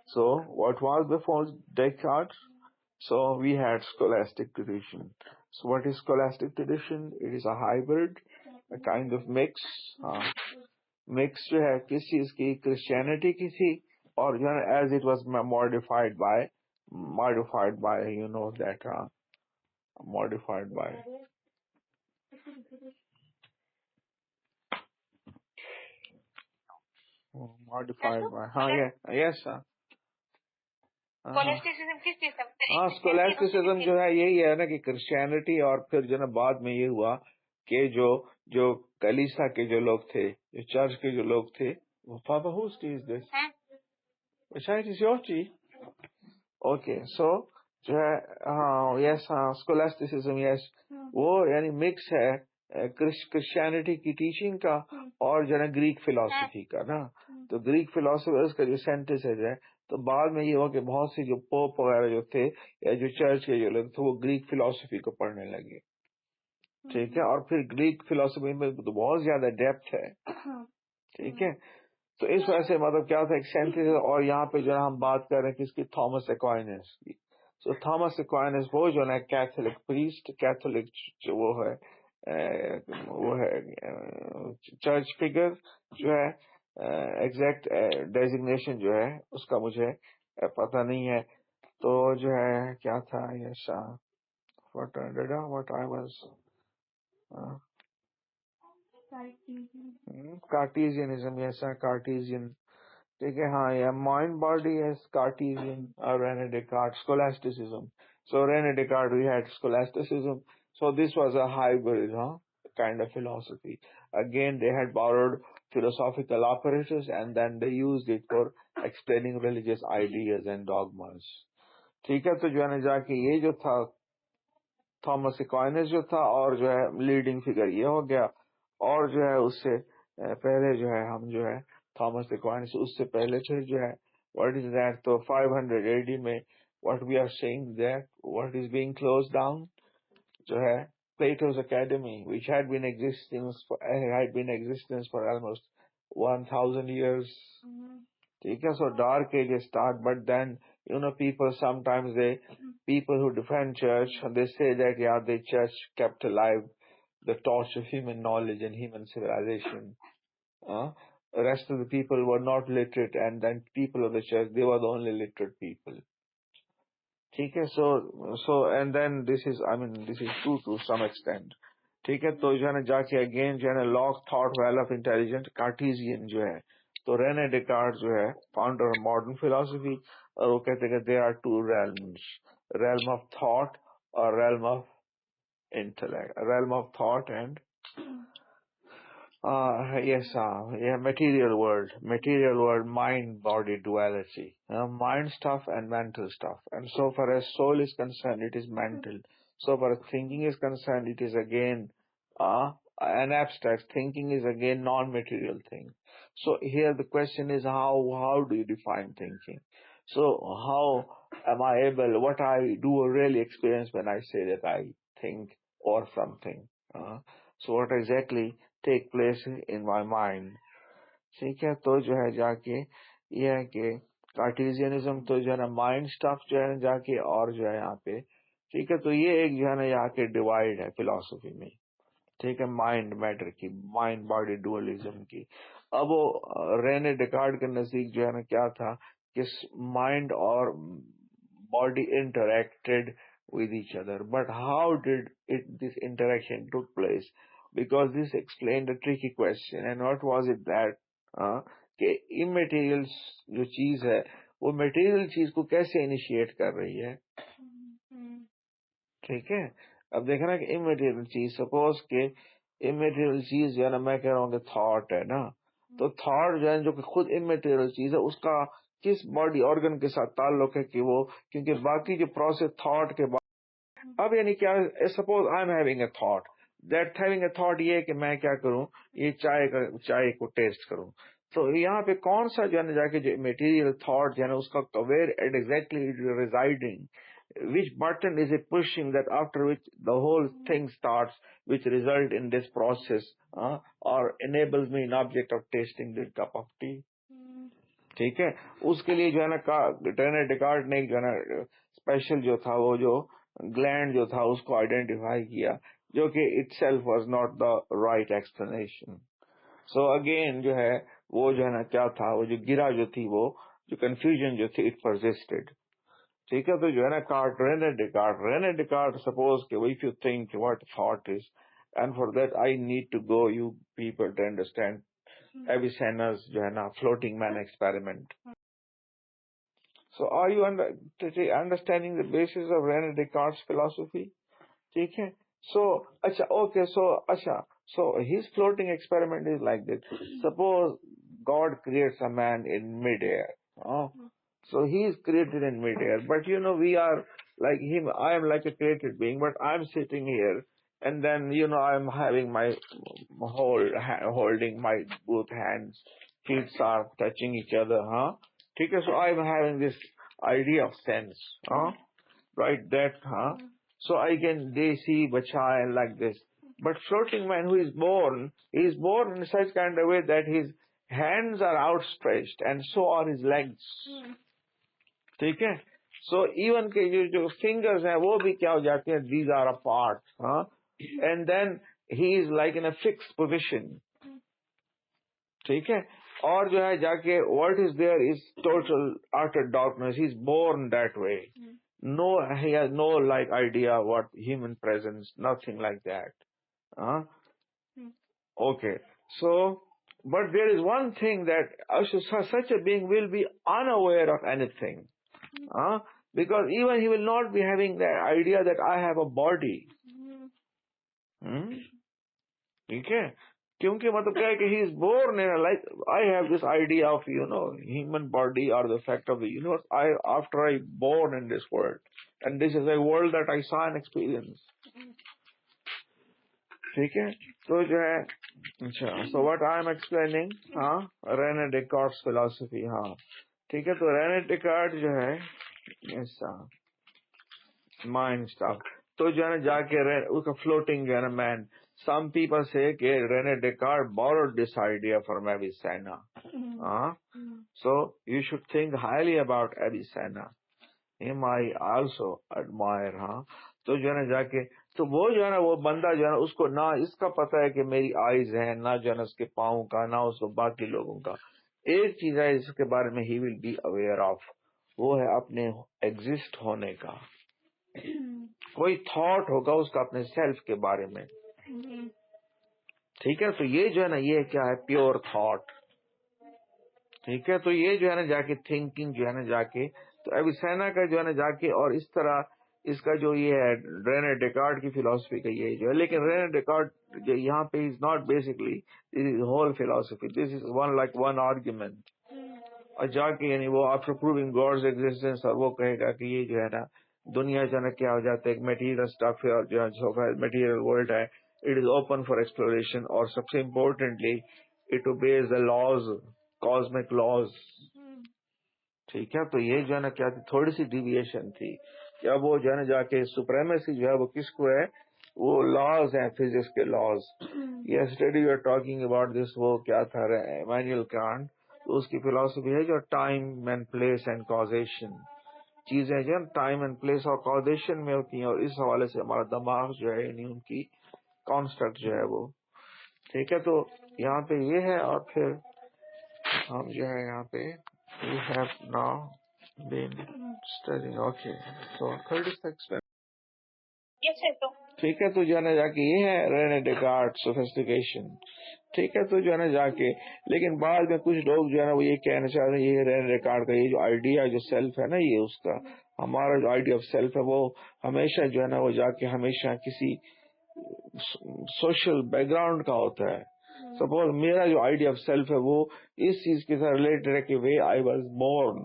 So what was before Descartes? So we had scholastic tradition. So what is scholastic tradition? It is a hybrid, a kind of mix. Mix جو ہے کس چیز کی, Christianity کی تھی, اور جو ہے as it was modified by you know that modified by yes اسکولاسٹسزم جو ہے یہی ہے نا کہ کرسچینٹی, اور پھر جو ہے بعد میں یہ ہوا کہ جو کلیسا کے جو لوگ تھے, جو چرچ کے جو لوگ تھے, Papa, whose tea is this? It is your tea. Okay, so جو ہے یس اسکولاسٹسزم یس وہ یعنی مکس ہے کرسچینٹی کی ٹیچنگ کا اور جو ہے گریک فلاسفی کا نا. تو گریک فلاسفرز کا جو سینٹیسز ہے, تو بعد میں یہ ہوا کہ بہت سے جو پوپ وغیرہ جو تھے یا جو چرچ کے جو لوگ تھے وہ گریک فلاسفی کو پڑھنے لگے. ٹھیک ہے. اور پھر گریک فلاسفی میں تو بہت زیادہ ڈیپتھ ہے. ٹھیک ہے. تو اس وجہ سے مطلب کیا تھا ایک سینٹیس. اور یہاں پہ جو ہے ہم بات کر رہے ہیں کس کی, تھامس ایکوائنس کی. سو تھامس ایکوائنس وہ جو ہے کیتھولک پریسٹ, کیتھولک وہ ہے چرچ فگر جو ہے. ایگزیکٹ ڈیزگنیشن جو ہے اس کا مجھے پتہ نہیں ہے. تو جو ہے کیا تھا یس what I was Cartesianism, yes, Cartesian. ٹھیک ہے. ہاں یہ مائنڈ باڈی ہے Cartesian, René Descartes, scholasticism. So René Descartes, we had scholasticism. So this was a hybrid kind of philosophy. Again, they had borrowed philosophical apparatus and then they used it for explaining religious ideas and dogmas. ٹھیک ہے. تو جو ہے نا جا کے یہ جو تھا تھامس ایکوائنس جو تھا, اور جو ہے لیڈنگ فگر یہ ہو گیا. اور جو ہے اس سے پہلے جو ہے ہم جو ہے تھامس ایکوائنس اس سے پہلے پھر جو ہے واٹ از دیٹ, تو 500 AD میں what we are seeing that what is being close down جو ہے Plato's Academy, which had been in existence for almost 1000 years. ٹھیک ہے. So dark age start, but then sometimes people who defend church, they say that the church kept alive the torch of human knowledge and human civilization. The rest of the people were not literate, and then people of the church, they were the only literate people. ٹھیک ہے. so and then this is true to some extent. ٹھیک ہے. تو جو ہے نا جا کے اگین جو ہے نا Locke thought well of intelligent Cartesian جو ہے. تو René Descartes جو ہے founder of modern philosophy, اور وہ کہتے کہ there are two realms, realm of thought or realm of intellect, realm of thought and material world, mind body duality, mind stuff and mental stuff. And so far as soul is concerned, it is mental. So far as thinking is concerned, it is again an abstract. Thinking is again non-material thing. So here the question is how do you define thinking? So how am I able, what I do really experience when I say that I think or something? So what exactly take place in my mind? ٹھیک ہے تو جو ہے جا کے یہ ہے کہ کارٹیزینزم تو جو ہے نا مائنڈ اسٹف جو ہے نا جا کے اور جو ہے یہاں پہ ٹھیک ہے تو یہ ایک جو ہے نا یہاں کے ڈیوائڈ ہے فلاسفی میں ٹھیک ہے مائنڈ میٹر کی مائنڈ باڈی ڈوئلزم کی. اب وہ رینے ڈیکارڈ کے نزدیک جو ہے نا کیا تھا کہ مائنڈ اور body interacted with each other, but how did this interaction took place? Because this explained a tricky question. And what was it that کہ immaterial جو چیز ہے وہ میٹیریل چیز کو کیسے انیشیٹ کر رہی ہے؟ ٹھیک ہے اب دیکھنا کہ immaterial چیز سپوز کہ immaterial چیز جو ہے نا میں کہہ رہا ہوں کہ تھاٹ ہے نا تو تھاٹ جو ہے جو کہ خود immaterial چیز ہے اس کا کس باڈی آرگن کے ساتھ تعلق ہے کہ وہ کیونکہ باقی جو پروسیس تھاٹ کے بعد اب یعنی کیا suppose I am having a thought that having a thought یہ کہ میں کیا کروں یہ چائے کو ٹیسٹ کروں تو یہاں پہ کون سا جو ہے نا جا کے جو میٹیریل تھاٹ جو ہے نا اس کا where exactly residing which button is it pushing that after which the whole thing starts which result in this process or enables me an object of tasting this cup of tea ٹھیک ہے اس کے لیے جو ہے نا رینے ڈیکارڈ نے جو ہے نا اسپیشل جو تھا وہ جو گلینڈ جو تھا اس کو آئیڈینٹیفائی کیا جو کہ it self was not the right explanation. So again جو ہے وہ جو ہے نا کیا تھا وہ جو گرا جو تھی وہ جو کنفیوژن جو تھی اٹ پرزسٹڈ ٹھیک ہے تو جو ہے نا رینے ڈیکارڈ سپوز کہ if you think what thought is and for that I need to go you people to understand Avicenna's جو ہے نا floating man experiment. So are you understanding the basis of René Descartes' philosophy? ٹھیک ہے so اچھا okay so his floating experiment is like this. Suppose God creates a man in mid-air. So he is created in mid-air, but you know we are like him. I am like a created being, but I am sitting here, and then you know I am having my holding my both hands, feet are touching each other, Okay, so I am having this idea of sense, right? That, so I can see bacha and like this. But floating man who is born, he is born in such kind of way that his hands are outstretched and so are his legs. ٹھیک ہے so even کے جو fingers ہیں وہ بھی کیا ہو جاتے ہیں these are apart and then he is like in a fix position ٹھیک ہے اور جو ہے جا کے what is there is total after darkness he is born that way no he has no like idea what human presence nothing like that okay so but there is one thing that such a being will be unaware of anything. Because even he will not be having the idea that I have a body. ٹھیک ہے کیونکہ مطلب کیا ہے کہ he is born in a like I have this idea of human body or the fact of the universe after I born in this world and this is a world that I saw and experienced. ٹھیک ہے تو جو ہے اچھا so what I am explaining رینے Descartes philosophy ٹھیک ہے تو رینے Descartes جو ہے ایسا مائنڈ اسٹاف تو جو ہے نا جا کے اس کا فلوٹنگ جو ہے نا مین سم پیپل سے کہ رینے Descartes board this idea from Avicenna so you should think highly about Avicenna him I also admire تو جو ہے نا جا کے تو وہ جو ہے نا وہ بندہ جو ہے نا اس کو نہ اس کا پتہ ہے کہ میری آئیز ہیں نہ جو ہے نا اس کے پاؤں کا نہ اس کو باقی لوگوں کا ایک چیز ہے اس کے بارے میں he will be aware of وہ ہے اپنے ایگزسٹ ہونے کا کوئی تھاٹ ہوگا اس کا اپنے سیلف کے بارے میں ٹھیک ہے تو یہ جو ہے نا یہ کیا ہے پیور تھاٹ ٹھیک ہے تو یہ جو ہے نا جا کے تھنکنگ جو ہے نا جا کے تو ایویسینا کا جو ہے نا جا کے اور اس طرح اس کا جو یہ ہے رینے ڈیکارٹ کی فلاسفی کا یہ جو ہے لیکن رینے ڈیکارٹ جو یہاں پہ is not basically this is whole philosophy this is one like one argument اور جا کے یعنی وہ آفٹر پروونگ گاڈز ایگزسٹنس اور وہ کہے گا کہ یہ جو ہے نا دنیا جو ہے نا کیا ہو جاتا ہے ایک میٹیریل اسٹف ہے اور جو ہے میٹیریل ورلڈ ہے it is open for exploration, اور سب سے importantly it obeys the laws, cosmic laws. ٹھیک ہے. تو یہ جو ہے نا کیا تھی, تھوڑی سی ڈیویشن تھی کہ اب وہ جو ہے نا جا کے سپریمیسی جو ہے وہ کس کو ہے, وہ لاز ہیں, فزکس کے laws. Yesterday you are talking about this, وہ کیا تھا, ایمینوئل کانٹ, تو اس کی فلاسفی ہے جو time and place and causation, چیزیں جو ہے ٹائم اینڈ پلیس اور کازیشن میں ہوتی ہیں, اور اس حوالے سے ہمارا دماغ جو ہے یعنی ان کی کانسٹرکٹ جو ہے وہ. ٹھیک ہے. تو یہاں پہ یہ ہے, اور پھر ہم جو ہے یہاں پہ we have now been studying. Okay, so 36. Yes, sir. ٹھیک ہے. تو جو ہے نا جا کے یہ ہے رینے ڈیکارٹ سوفسٹیکیشن. ٹھیک ہے. تو جو ہے نا جا کے, لیکن بعد میں کچھ لوگ جو ہے نا وہ یہ کہنا چاہ رہے ہیں یہ رینے ڈیکارٹ کا یہ جو آئیڈیا جو سیلف ہے نا, یہ اس کا ہمارا جو آئیڈیا آف سیلف ہے وہ ہمیشہ جو ہے نا وہ جا کے ہمیشہ کسی سوشل بیک گراؤنڈ کا ہوتا ہے. سپوز میرا جو آئیڈیا آف سیلف ہے وہ اس چیز کے ساتھ ریلیٹڈ ہے کہ وے آئی واز بورن.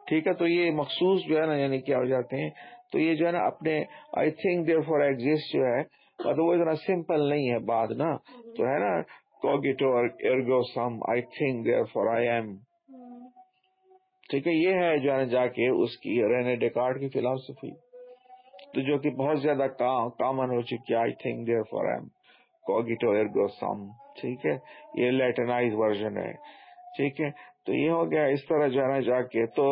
ٹھیک ہے. تو یہ مخصوص جو ہے نا یعنی کیا ہو جاتے ہیں, تو یہ جو ہے نا اپنے I think therefore exist جو ہے, مطلب وہ اتنا سمپل نہیں ہے بات نا, تو ہے نا cogito ergo sum I think therefore I am. ٹھیک ہے. یہ ہے جو ہے نا جا کے اس کی رینے ڈیکارٹ کی فلاسفی, تو جو کہ بہت زیادہ کامن ہو چکی ہے, I think therefore I am cogito ergo sum. ٹھیک ہے. یہ لیٹنائز ورژن ہے. ٹھیک ہے. تو یہ ہو گیا اس طرح جو ہے نا جا کے, تو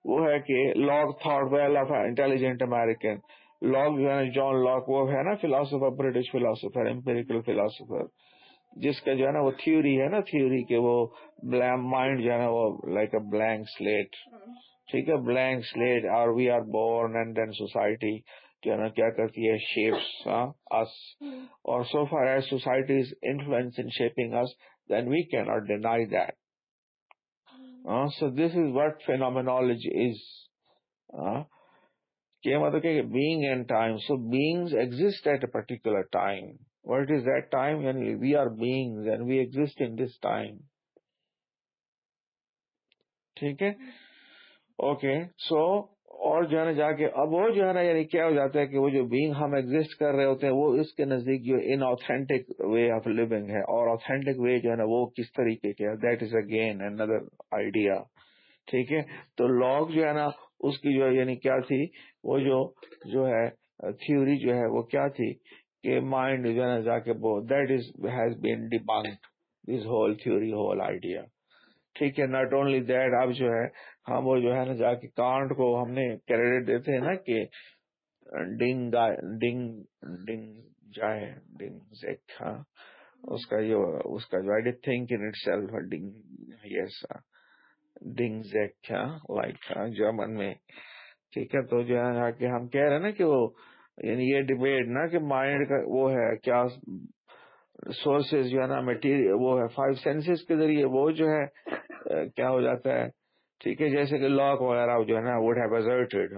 وہ ہے کہ Locke thought well of intelligent American. Locke جو ہے جان لاک, وہ ہے نا philosopher, British philosopher, empirical philosopher, جس کا جو ہے نا وہ تھیوری ہے نا, تھیوری کے وہ مائنڈ جو ہے نا وہ لائک اے بلینک سلیٹ. ٹھیک ہے. بلینک سلیٹ, اور we are born and then society جو ہے نا کیا کرتی ہے, شیپس us, اور so far as society is influence in shaping us, then we cannot deny that. So this is what phenomenology is. کیا مطلب کہ being and time. So beings exist at a particular time. What is that time? یعنی we are beings and we exist in this time. ٹھیک ہے. Okay. سو اور جو ہے نا جا کے اب وہ جو ہے نا یعنی کیا ہو جاتا ہے کہ وہ جو بینگ ہم ایگزسٹ کر رہے ہوتے ہیں وہ اس کے نزدیک جو ان آتھینٹک وے آف لیونگ ہے, اور آتھینٹک وے جو ہے نا وہ کس طریقے کے, that is again another idea. ٹھیک ہے. تو لاگ جو ہے نا اس کی جو یعنی کیا تھی, وہ جو ہے تھیوری جو ہے وہ کیا تھی کہ مائنڈ جو ہے نا جا کے وہ that is has been debunked, this whole theory, whole idea. ٹھیک ہے. ناٹ اونلی دیٹ, اب جو ہے ہم وہ جو ہے نا جا کے کانٹ کو ہم نے کریڈٹ دیتے ہیں نا کہ ڈنگ جائے ڈنگ زیک, ہاں اس کا جو آئی ڈٹ تھنک ان اٹ سیلف ڈنگ, یس ڈنگ زیک, لائک جرمن میں. ٹھیک ہے. تو جو ہے کہ ہم کہہ رہے ہیں نا کہ وہ یعنی یہ ڈبیٹ نا کہ مائنڈ کا وہ ہے کیا سورسز جو ہے نا میٹیریل وہ ہے 5 سینسز کے ذریعے وہ جو ہے کیا ہو جاتا ہے. ٹھیک ہے. جیسے کہ لاک وغیرہ جو ہے نا وڈ ہیو asserted,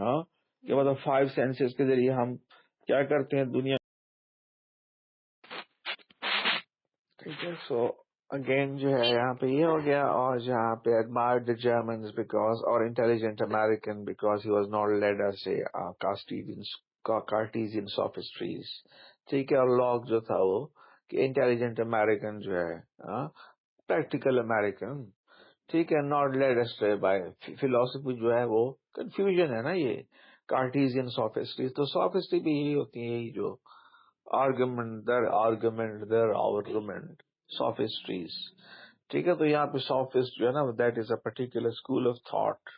کہ مطلب 5 سینسز کے ذریعے ہم کیا کرتے ہیں دنیا. ٹھیک ہے. سو اگین جو ہے یہاں پہ یہ ہو گیا, اور جہاں پہ admired the Germans because or intelligent American because he was not led as a Cartesian sophistries. ٹھیک ہے. اور لاک جو تھا وہ کہ انٹیلیجنٹ امیرکن جو ہے پریکٹیکل امیرکن. ٹھیک ہے. Not lead straight by philosophy جو ہے وہ کنفیوژن ہے نا, یہ کارٹیزین سوفسٹریز. تو سوفسٹری بھی یہی ہوتی ہے, یہی جو آرگومنٹ در آرگومنٹ سوفسٹریز. ٹھیک ہے. تو یہاں پہ سوفسٹ جو ہے نا that is a particular school of thought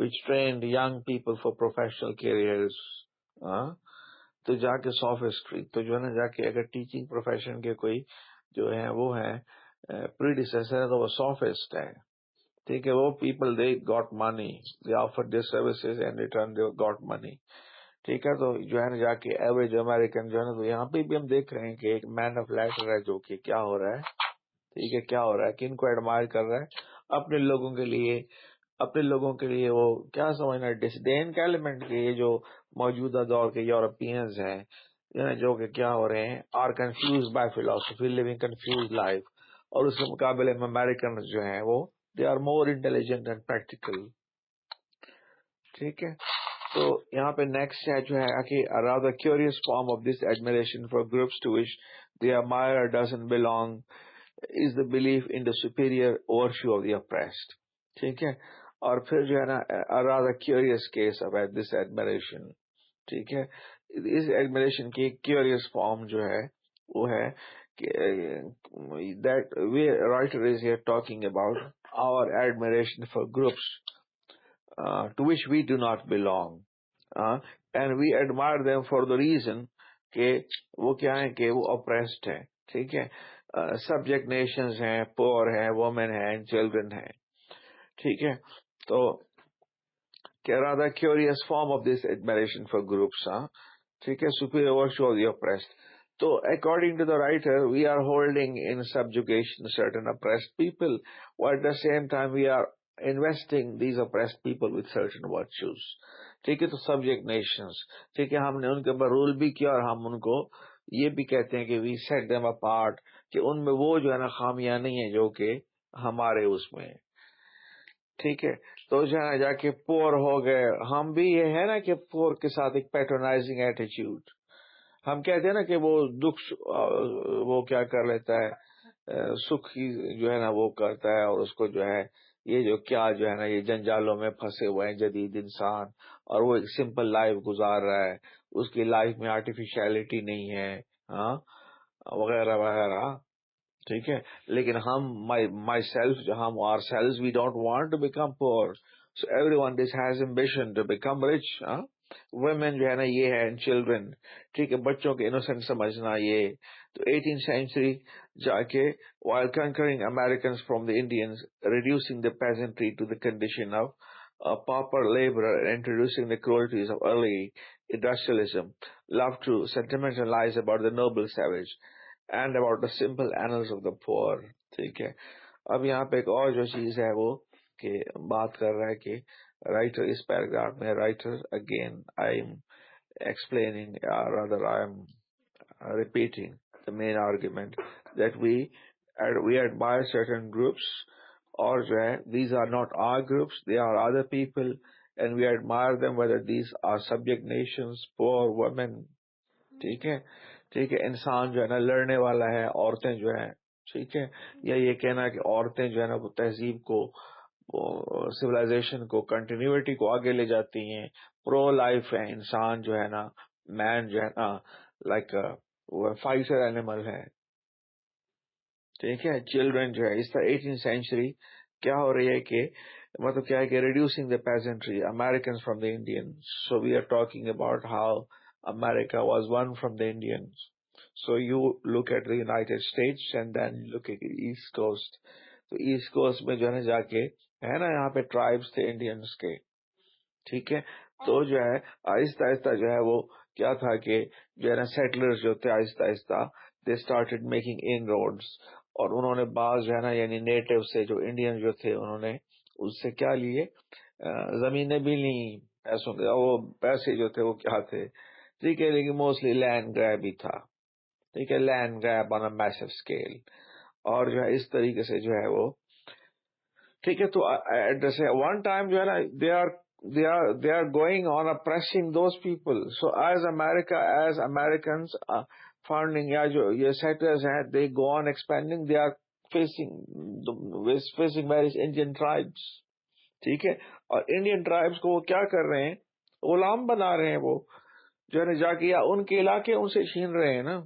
which trained young people for professional careers. تو جا کے سوفسٹری تو جو ہے نا جا کے اگر ٹیچنگ پروفیشن کے کوئی جو ہے وہ ہے predecessor, تو وہ sophist ہے. ٹھیک ہے. وہ people they got money, they offered their services and in return they got money. ٹھیک ہے. تو جو ہے نا جا کے ایوریج امریکن جو ہے نا, تو یہاں پہ بھی ہم دیکھ رہے ہیں کہ ایک مین آف لیٹر ہے جو کہ کیا ہو رہا ہے. ٹھیک ہے. کیا ہو رہا ہے, کن کو ایڈمائر کر رہا ہے, اپنے لوگوں کے لیے وہ کیا سمجھنا ڈسڈین کا ایلیمنٹ کے یہ جو موجودہ دور کے یورپینز ہیں جو کہ کیا ہو رہے ہیں, are confused by philosophy, living confused life. اور اس کے مقابلے میں امیرکن جو ہیں وہ they are more intelligent and practical. ٹھیک ہے. تو یہاں پہ نیکسٹ ہے جو ہے کہ a rather curious form of this admiration for groups to which the admirer doesn't belong is the belief in the superior virtue of the oppressed. ٹھیک ہے. اور پھر جو ہے نا a rather curious case about this admiration. ٹھیک ہے. اس ایڈمریشن کی کیوریس فارم جو ہے وہ ہے that we writer is here talking about our admiration for groups to which we do not belong, and we admire them for the reason کہ وہ کیا ہیں کہ وہ oppressed ہیں. ٹھیک ہے. سبجیکٹ نیشنز ہیں, پور ہیں, وومن ہیں, چلڈرن ہیں. ٹھیک ہے. تو rather curious form of this admiration for groups, ٹھیک ہے, superior virtue of the oppressed. So according to the writer, we are holding in subjugation certain oppressed people, while at the same time we are investing these oppressed people with certain virtues. ٹھیک ہے. تو subject nations, ٹھیک ہے, ہم نے ان کے اوپر role بھی کیا اور ہم ان کو یہ بھی کہتے ہیں کہ we set them apart, کہ ان میں وہ جو ہے نا خامیاں نہیں ہیں جو کہ ہمارے اس میں. ٹھیک ہے. تو جو ہے جا کے پور ہو گئے, ہم بھی یہ ہے نا کہ پور کے ساتھ ایک پیٹرنائزنگ ایٹیچیوڈ, ہم کہتے ہیں نا کہ وہ دکھ وہ کیا کر لیتا ہے, سکھ ہی جو ہے نا وہ کرتا ہے, اور اس کو جو ہے یہ جو کیا جو ہے نا یہ جنجالوں میں پھنسے ہوئے ہیں جدید انسان, اور وہ ایک سمپل لائف گزار رہا ہے, اس کی لائف میں آرٹیفیشیلٹی نہیں ہے, ہاں, وغیرہ وغیرہ. ٹھیک ہے. لیکن ہم مائی سیلف ہم ourself we don't want to become poor, so everyone this has ambition to become rich. Women جو ہے نا یہ ہے, چلڈرن, ٹھیک ہے, بچوں کے انوسینٹ سمجھنا یہ. تو 18th century جا کے while conquering Americans from the Indians, reducing the peasantry to the condition of pauper laborer, and introducing the cruelties of early industrialism, love to sentimentalize about the noble savage and about the simple annals of the poor. ٹھیک ہے. اب یہاں پہ ایک اور جو چیز ہے وہ کہ بات کر رہا ہے کہ رائٹر اس پیراگراف میں writer again I am explaining rather I am repeating the main argument that we admire certain groups, اور جو ہے these are not our groups, they are other people, and we admire them whether these are subject nations, poor, women. ٹھیک ہے. ٹھیک ہے. انسان جو ہے نا لڑنے والا ہے, عورتیں جو ہیں, ٹھیک ہے, یا یہ کہنا کہ عورتیں جو ہے نا وہ تہذیب کو, سولائزیشن کو, کنٹینیوٹی کو آگے لے جاتی ہیں, پرو لائف ہے, انسان جو ہے نا, مین جو ہے نا لائک فائٹر اینیمل ہے. ٹھیک ہے. چلڈرن جو ہے اس طرح 18th century کیا ہو رہی ہے کہ مطلب کیا ہے کہ reducing the peasantry, Americans from the Indians. So we are talking about how America was one from the Indians. So you look at the United States and then you look at the East Coast. تو East Coast میں جو ہے نا جا کے ہے نا یہاں پہ ٹرائبس تھے انڈینس کے. ٹھیک ہے. تو جو ہے آہستہ آہستہ جو ہے وہ کیا تھا کہ جو ہے نا سیٹلرز جو تھے آہستہ آہستہ they started making inroads, اور انہوں نے بعض جو ہے نا یعنی نیٹو سے جو انڈین جو تھے انہوں نے اس سے کیا لیے, زمینیں بھی لیں, پیسوں کے وہ پیسے جو تھے وہ کیا تھے. ٹھیک ہے. لیکن موسٹلی لینڈ گریب ہی تھا. ٹھیک ہے. لینڈ گریب آن اے میسو اسکیل, اور جو ہے اس طریقے سے جو ہے وہ ٹھیک ہے. تو ون ٹائم جو ہے نا they are going on oppressing those people. So as America, as Americans founding یا جو یہ settlers ہیں, they go on expanding, they are facing various Indian tribes. ٹھیک ہے. اور انڈین ٹرائبس کو وہ کیا کر رہے ہیں, غلام بنا رہے ہیں, وہ جو ہے نا جا کے یا ان کے علاقے ان سے چھین رہے ہیں نا.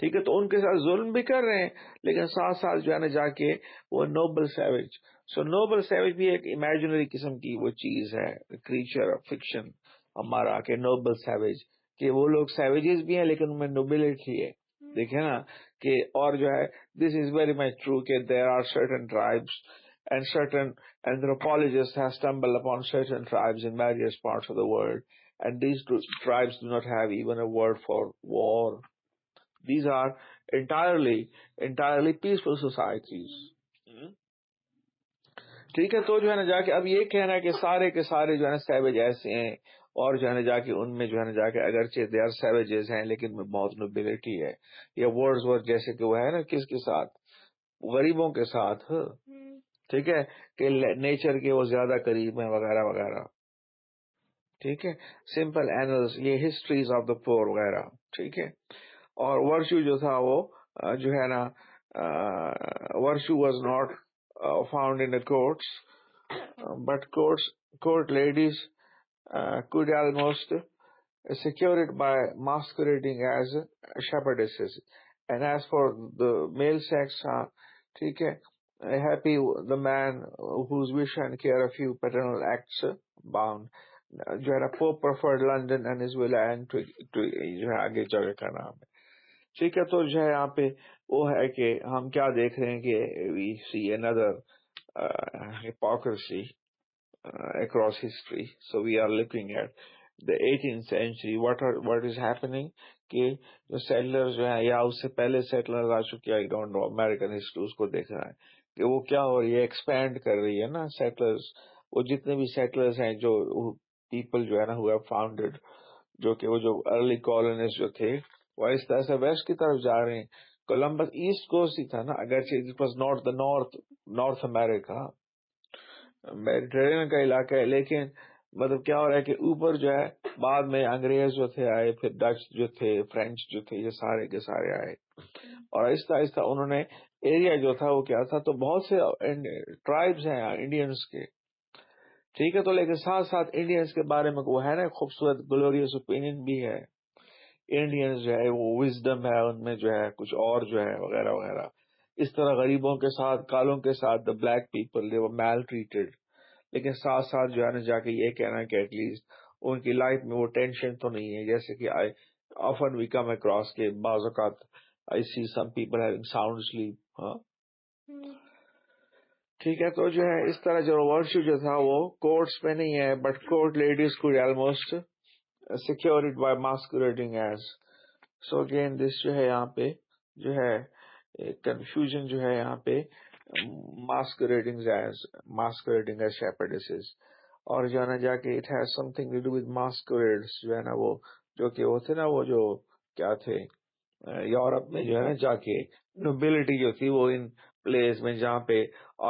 ٹھیک ہے. تو ان کے ساتھ ظلم بھی کر رہے ہیں, لیکن ساتھ ساتھ جو ہے نا جا کے وہ نوبل سیویج. سو نوبل سیویج بھی ایک امیجنری قسم کی وہ چیز ہے, کریچر آف فکشن ہمارا, کہ نوبل سیویج, کہ وہ لوگ سیویجز بھی ہیں لیکن ان میں نوبلٹی ہے. دیکھیں نا کہ اور جو ہے دس از ویری مچ ٹرو کہ there are certain tribes and certain anthropologists have stumbled upon certain tribes in various parts of the world, and these tribes do not have even a word for war. These are entirely peaceful societies. ٹھیک ہے. تو جو ہے نا جا کے اب یہ کہنا ہے کہ سارے کے سارے جو ہے نا سیویج ایسے ہیں, اور جو ہے نا جا کے ان میں جو ہے نا جا کے اگرچہ دے آر سیویجز ہیں لیکن میں بہت نوبلٹی ہے. یا ورڈز ورڈ جیسے کہ وہ ہے نا کس کے ساتھ, غریبوں کے ساتھ. ٹھیک ہے. کہ نیچر کے وہ زیادہ قریب ہیں وغیرہ وغیرہ. ٹھیک ہے. سمپل اینلز، یہ ہسٹریز آف دا پور وغیرہ. ٹھیک ہے. اور ورچو جو تھا وہ جو ہے نا virtue was not found in courts but court ladies could almost secure it by masquerading as shepherdesses. And as for the male sex, ٹھیک ہے, happy the man whose wish and care a few paternal acts bound. جو ہے نا Pope preferred London and his villa and to جو ہے آگے جگہ کا نام ہے. ٹھیک ہے. تو جو ہے یہاں پہ وہ ہے کہ ہم کیا دیکھ رہے ہیں کہ we see another hypocrisy across history. So we are looking at the 18th century. What is happening کہ جو سیٹلرز جو ہیں یا اس سے پہلے سیٹلرز آ چکے ہیں, I don't know, American history اس کو دیکھ رہا ہے کہ وہ کیا ہو رہی ہے, ایکسپینڈ کر رہی ہے نا سیٹلرز. وہ جتنے بھی سیٹلرز ہیں جو پیپل جو ہے نا who have founded, جو کہ وہ جو ارلی کالونسٹ جو تھے وہ اس طرح سے ویسٹ کی طرف جا رہے ہیں. کولمبس ایسٹ کوسٹ ہی تھا نا, اگرچہ it was not the north America, Mediterranean کا علاقہ ہے, لیکن مطلب کیا ہو رہا ہے کہ اوپر جو ہے بعد میں انگریز جو تھے آئے, پھر ڈچ جو تھے, فرینچ جو تھے, یہ سارے کے سارے آئے, اور آہستہ آہستہ انہوں نے ایریا جو تھا وہ کیا تھا, تو بہت سے ٹرائبز ہیں انڈینز کے. ٹھیک ہے. تو لیکن ساتھ ساتھ انڈینز کے بارے میں وہ ہے نا خوبصورت گلوریس اوپینین بھی ہے. انڈینز جو ہے وہ وزڈم ہے ان میں, جو ہے کچھ اور جو ہے وغیرہ وغیرہ. اس طرح غریبوں کے ساتھ, کالوں کے ساتھ, the black people they were maltreated. لیکن ساتھ ساتھ جو ہے نا جا کے یہ کہنا کہ ایٹ لیسٹ ان کی لائف میں وہ ٹینشن تو نہیں ہے, جیسے کہ often we come across کہ بعض اوقات I see some people having sound sleep. ٹھیک ہے. تو جو ہے اس طرح جو ورچو جو تھا وہ کورٹس میں نہیں ہے, but court ladies could almost secure it by masquerading as. So again this جو ہے یہاں پہ جو ہے کنفیوژن جو ہے یہاں پہ masquerading as shepherdesses. اور جو ہے نا جا کے it has something to do with masquerades, جو ہے نا وہ جو کہ وہ تھے نا, وہ جو کیا تھے یورپ میں جو ہے نا جا کے نوبلٹی جو تھی وہ ان پلیس میں جہاں پہ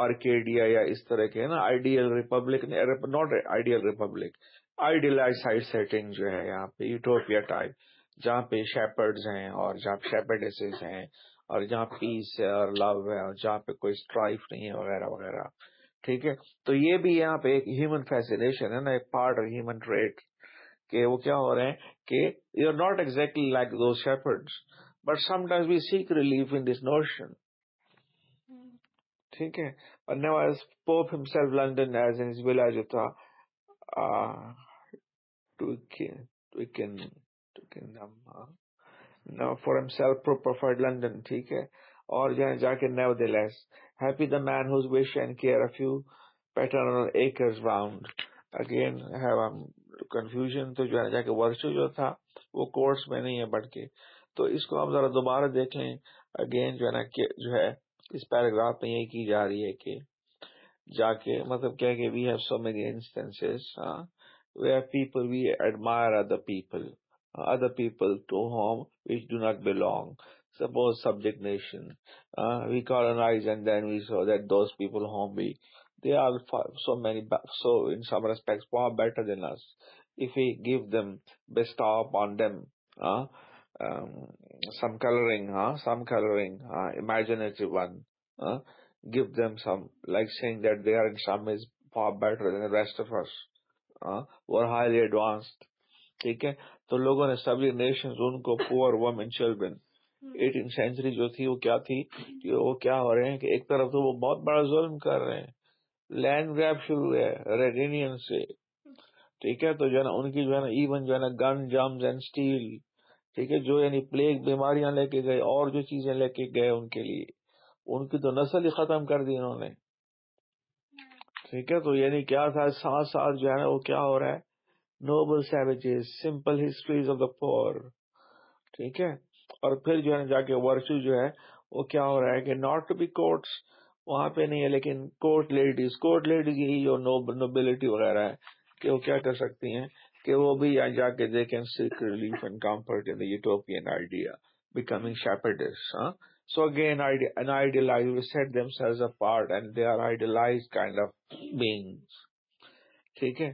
آرکیڈیا یا اس طرح کے نا ideal republic, not ideal republic, idealised setting جو ہے یہاں پہ یوٹوپیا ٹائپ, جہاں پہ شیپرڈز ہیں اور جہاں شیپرڈیسز ہیں اور جہاں پیس ہے اور لو ہے اور جہاں پہ کوئی اسٹرائف نہیں ہے وغیرہ وغیرہ. ٹھیک ہے. تو یہ بھی یہاں پہ ایک ہیومن فیسینیشن ہے نا, ایک پارٹ آف ہیومن ٹریٹ, کہ وہ کیا ہو رہے ہیں کہ you are not exactly like those shepherds but sometimes we seek relief in this notion. ٹھیک ہے. اور نواز پوپ himself London is in his villa جو تھا فار himself preferred London. ٹھیک ہے. اور جو ہے جا کے nevertheless happy the man whose wish and care a few paternal acres round. Again have confusion. تو جو ہے جا کے ورچو جو تھا وہ کورٹس میں نہیں ہے بٹ کے, تو اس کو ہم ذرا دوبارہ دیکھ لیں. اگین جو ہے نا جو ہے اس پیراگراف میں یہ کی جا رہی ہے کہ جا کے مطلب کیا کہ we have so many instances where people we admire other people to whom which do not belong. Suppose subject nation, we colonize and then we saw that those people whom they are so in some respects far better than us. If we give them, bestow upon them some coloring, imaginative one, give them some, like saying that they are in some ways far better than the rest of us, who are highly advanced. ٹھیک ہے. تو لوگوں نے سبھی nations in کو پور women children 18 century جو تھی وہ کیا تھی کہ وہ کیا ہو رہے ہیں کہ ایک طرف تو وہ بہت بڑا ظلم کر رہے ہیں, لینڈ گریب شروع ہے ریڈ انڈین سے. ٹھیک ہے. تو جو ہے نا ان کی جو ہے نا ایون جو ہے نا گن جمز اینڈ اسٹیل, ٹھیک ہے, جو یعنی پلیگ بیماریاں لے کے گئے اور جو چیزیں لے کے گئے ان کے لیے, ان کی تو نسل ہی ختم کر دی انہوں نے. ٹھیک ہے. تو یعنی کیا تھا, ساتھ ساتھ جو ہے نا وہ کیا ہو رہا ہے, noble savages, simple histories of the poor. ٹھیک ہے. اور پھر جو ہے نا جا کے ورچو جو ہے وہ کیا ہو رہا ہے کہ not to be courts وہاں پہ نہیں ہے, لیکن کورٹ لیڈیز یہی جو نوبلٹی وغیرہ ہے کہ وہ کیا کر سکتی ہیں کہ وہ بھی یہاں جا کے they can seek relief and comfort in the utopian idea, becoming shepherdess. So again, an idealized set themselves apart and they are idealized kind of beings. ٹھیک ہے.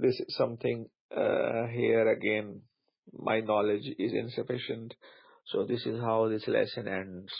this is something here again my knowledge is insufficient, so this is how this lesson ends.